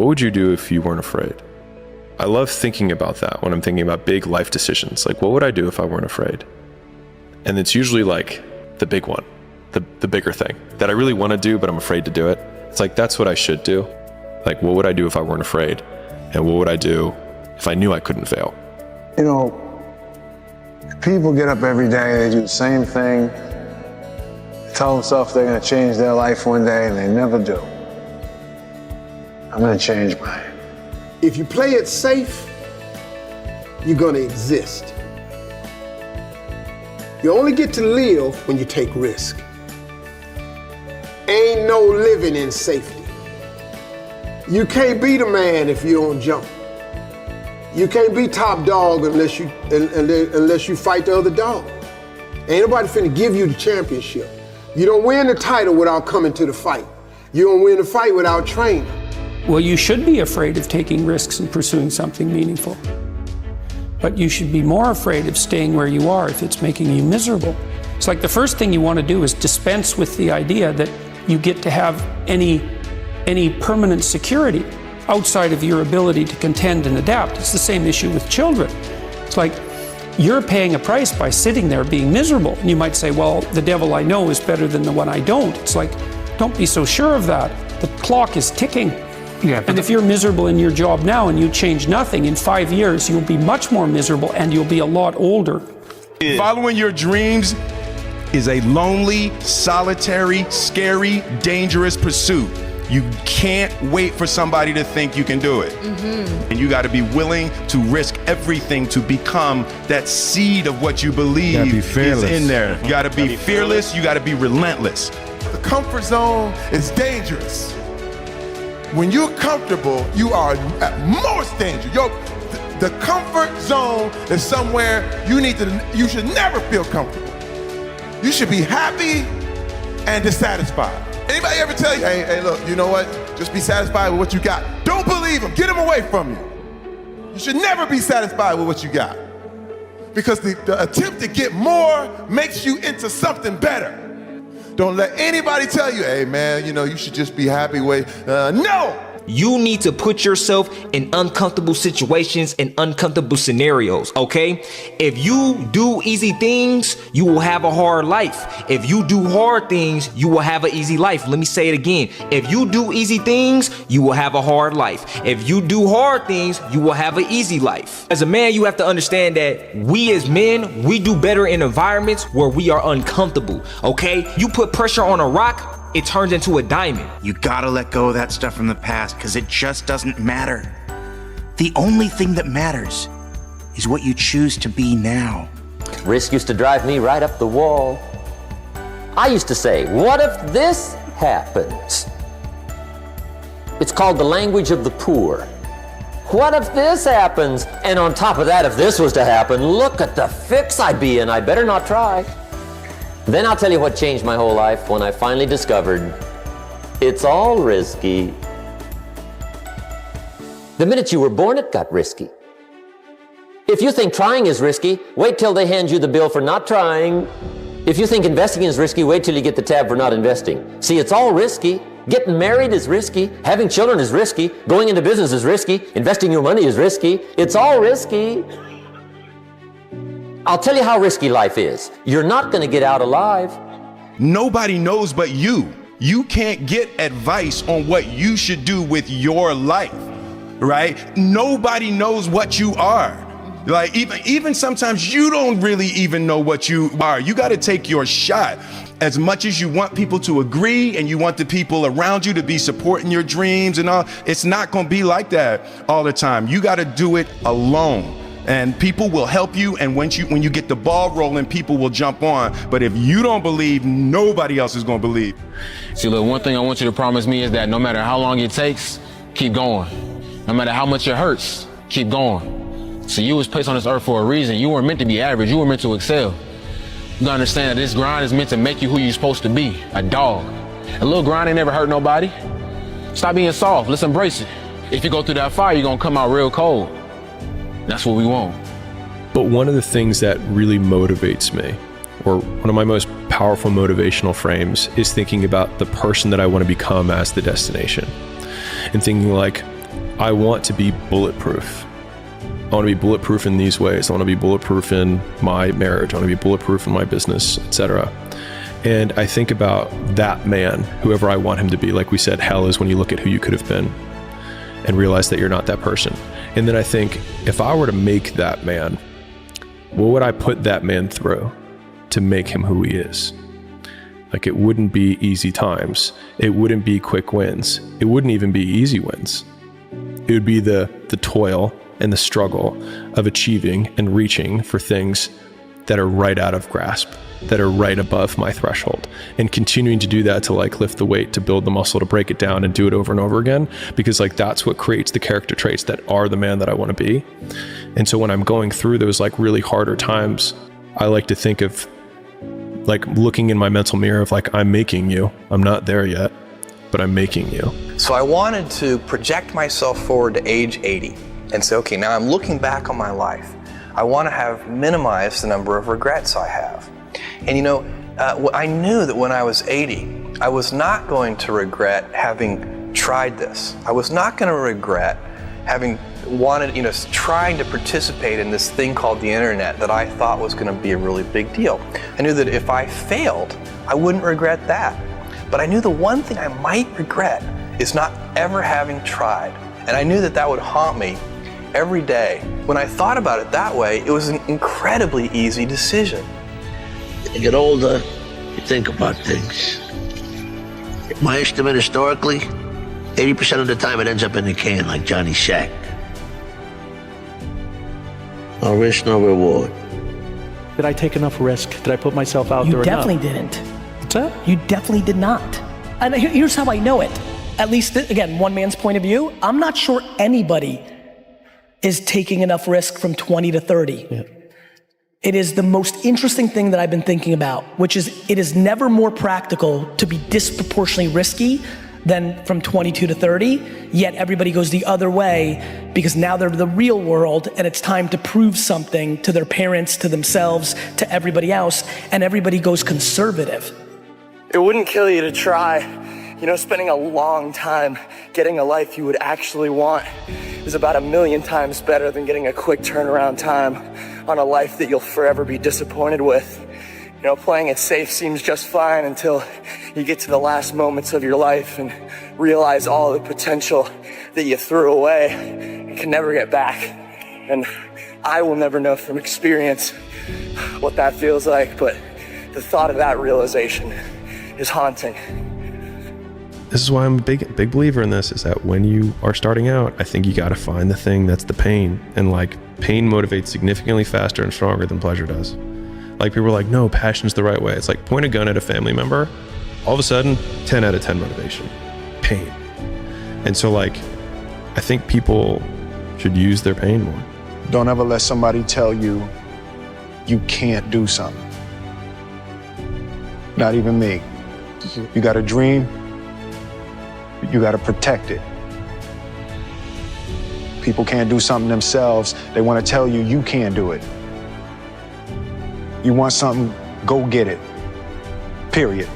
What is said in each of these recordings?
what would you do if you weren't afraid? I love thinking about that when I'm thinking about big life decisions. Like, what would I do if I weren't afraid? And it's usually like the big one, the bigger thing that I really want to do, but I'm afraid to do it. It's like, that's what I should do. Like, what would I do if I weren't afraid? And what would I do if I knew I couldn't fail? You know, people get up every day, they do the same thing, tell themselves they're gonna change their life one day, and they never do. I'm gonna change mine. If you play it safe, you're gonna exist. You only get to live when you take risk. Ain't no living in safety. You can't be the man if you don't jump. You can't be top dog unless you fight the other dog. Ain't nobody finna give you the championship. You don't win the title without coming to the fight. You don't win the fight without training. Well, you should be afraid of taking risks and pursuing something meaningful. But you should be more afraid of staying where you are if it's making you miserable. It's like the first thing you want to do is dispense with the idea that you get to have any permanent security outside of your ability to contend and adapt. It's the same issue with children. It's like you're paying a price by sitting there being miserable. And you might say, well, the devil I know is better than the one I don't. It's like, don't be so sure of that. The clock is ticking. Yeah, and if you're miserable in your job now and you change nothing, in 5 years, you'll be much more miserable and you'll be a lot older. Following your dreams is a lonely, solitary, scary, dangerous pursuit. You can't wait for somebody to think you can do it. And you gotta be willing to risk everything to become that seed of what you believe is in there. You gotta be fearless, you gotta be relentless. The comfort zone is dangerous. When you're comfortable, you are at most danger. The comfort zone is somewhere you should never feel comfortable. You should be happy and dissatisfied. Anybody ever tell you, hey, look, you know what? Just be satisfied with what you got. Don't believe them, get them away from you. You should never be satisfied with what you got. Because the attempt to get more makes you into something better. Don't let anybody tell you, hey man, you know, you should just be happy with, no! You need to put yourself in uncomfortable situations and uncomfortable scenarios, okay? If you do easy things, you will have a hard life. If you do hard things, you will have an easy life. Let me say it again. If you do easy things, you will have a hard life. If you do hard things, you will have an easy life. As a man, you have to understand that we as men, we do better in environments where we are uncomfortable, okay? You put pressure on a rock, it turns into a diamond. You gotta let go of that stuff from the past because it just doesn't matter. The only thing that matters is what you choose to be now. Risk used to drive me right up the wall. I used to say, what if this happens? It's called the language of the poor. What if this happens? And on top of that, if this was to happen, look at the fix I'd be in. I better not try. Then I'll tell you what changed my whole life when I finally discovered it's all risky. The minute you were born, it got risky. If you think trying is risky, wait till they hand you the bill for not trying. If you think investing is risky, wait till you get the tab for not investing. See, it's all risky. Getting married is risky. Having children is risky. Going into business is risky. Investing your money is risky. It's all risky. I'll tell you how risky life is. You're not going to get out alive. Nobody knows but you. You can't get advice on what you should do with your life, right? Nobody knows what you are. Like even sometimes you don't really even know what you are. You got to take your shot. As much as you want people to agree and you want the people around you to be supporting your dreams and all, it's not going to be like that all the time. You got to do it alone. And people will help you, and when you get the ball rolling, people will jump on. But if you don't believe, nobody else is gonna believe. See, look, one thing I want you to promise me is that no matter how long it takes, keep going. No matter how much it hurts, keep going. So you was placed on this earth for a reason. You weren't meant to be average, you were meant to excel. You gotta understand that this grind is meant to make you who you're supposed to be, a dog. A little grind ain't never hurt nobody. Stop being soft, let's embrace it. If you go through that fire, you're gonna come out real cold. That's what we want. But one of the things that really motivates me, or one of my most powerful motivational frames, is thinking about the person that I want to become as the destination. And thinking like, I want to be bulletproof. I want to be bulletproof in these ways. I want to be bulletproof in my marriage. I want to be bulletproof in my business, etc. And I think about that man, whoever I want him to be. Like we said, hell is when you look at who you could have been and realize that you're not that person. And then I think, if I were to make that man, what would I put that man through to make him who he is? Like, it wouldn't be easy times. It wouldn't be quick wins. It wouldn't even be easy wins. It would be the toil and the struggle of achieving and reaching for things that are right out of grasp, that are right above my threshold, and continuing to do that to like lift the weight, to build the muscle, to break it down and do it over and over again, because like that's what creates the character traits that are the man that I want to be. And so when I'm going through those like really harder times, I like to think of like looking in my mental mirror of like, I'm making you. I'm not there yet, but I'm making you. So I wanted to project myself forward to age 80 and say, okay, now I'm looking back on my life. I want to have minimized the number of regrets I have. And you know, I knew that when I was 80, I was not going to regret having tried this. I was not going to regret having wanted, trying to participate in this thing called the internet that I thought was going to be a really big deal. I knew that if I failed, I wouldn't regret that. But I knew the one thing I might regret is not ever having tried. And I knew that that would haunt me every day. When I thought about it that way, it was an incredibly easy decision. You get older, you think about things. My estimate historically, 80% of the time it ends up in the can like Johnny Shack. No risk, no reward. Did I take enough risk? Did I put myself out there enough? You definitely didn't. What's that? You definitely did not. And here's how I know it. At least, again, one man's point of view. I'm not sure anybody is taking enough risk from 20 to 30. Yeah. It is the most interesting thing that I've been thinking about, which is it is never more practical to be disproportionately risky than from 22 to 30, yet everybody goes the other way because now they're the real world and it's time to prove something to their parents, to themselves, to everybody else, and everybody goes conservative. It wouldn't kill you to try. Spending a long time getting a life you would actually want is about 1,000,000 times better than getting a quick turnaround time on a life that you'll forever be disappointed with. Playing it safe seems just fine until you get to the last moments of your life and realize all the potential that you threw away and can never get back. And I will never know from experience what that feels like, but the thought of that realization is haunting. This is why I'm a big believer in this, is that when you are starting out, I think you got to find the thing that's the pain. And like, pain motivates significantly faster and stronger than pleasure does. Like, people are like, no, passion's the right way. It's like, point a gun at a family member, all of a sudden 10 out of 10 motivation, pain. And so like, I think people should use their pain more. Don't ever let somebody tell you you can't do something. Not even me. You got a dream, you got to protect it. People can't do something themselves. They want to tell you you can't do it. You want something, go get it. Period.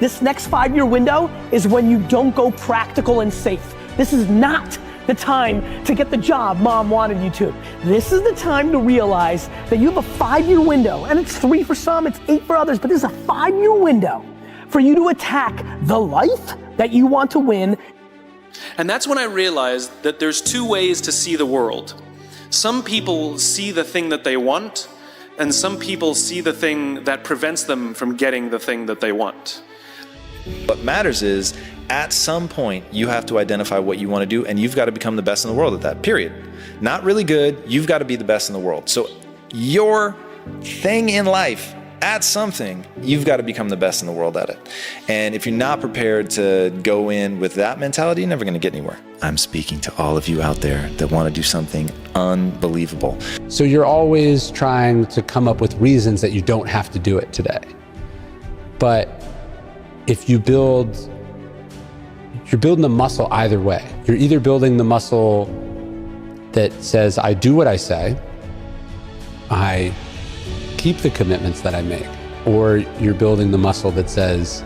This next 5-year window is when you don't go practical and safe. This is not the time to get the job mom wanted you to. This is the time to realize that you have a 5-year window, and it's 3 for some, it's 8 for others, but this is a 5-year window for you to attack the life that you want to win. And that's when I realized that there's 2 ways to see the world. Some people see the thing that they want, and some people see the thing that prevents them from getting the thing that they want. What matters is, at some point, you have to identify what you want to do, and you've got to become the best in the world at that, period. Not really good, you've got to be the best in the world. So your thing in life, at something, you've got to become the best in the world at it. And if you're not prepared to go in with that mentality, you're never going to get anywhere. I'm speaking to all of you out there that want to do something unbelievable. So you're always trying to come up with reasons that you don't have to do it today. But if you're building the muscle either way. You're either building the muscle that says, I do what I say, I keep the commitments that I make, or you're building the muscle that says,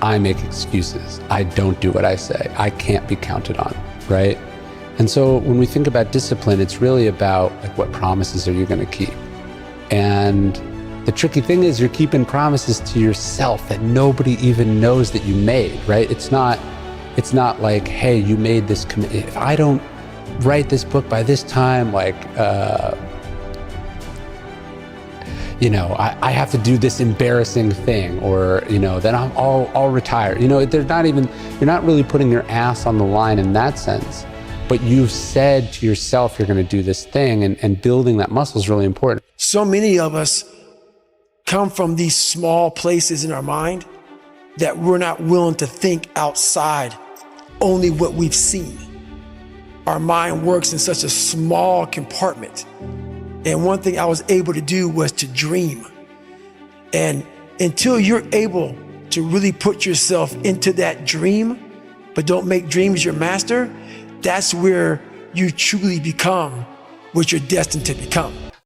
I make excuses, I don't do what I say, I can't be counted on, right? And so when we think about discipline, it's really about like, what promises are you going to keep? And the tricky thing is you're keeping promises to yourself that nobody even knows that you made, right? It's not like, hey, you made this commitment. If I don't write this book by this time, like, I have to do this embarrassing thing, or, then I'll retire. You're not really putting your ass on the line in that sense, but you've said to yourself, you're going to do this thing, and building that muscle is really important. So many of us come from these small places in our mind that we're not willing to think outside only what we've seen. Our mind works in such a small compartment. And one thing I was able to do was to dream. And until you're able to really put yourself into that dream, but don't make dreams your master, that's where you truly become what you're destined to become.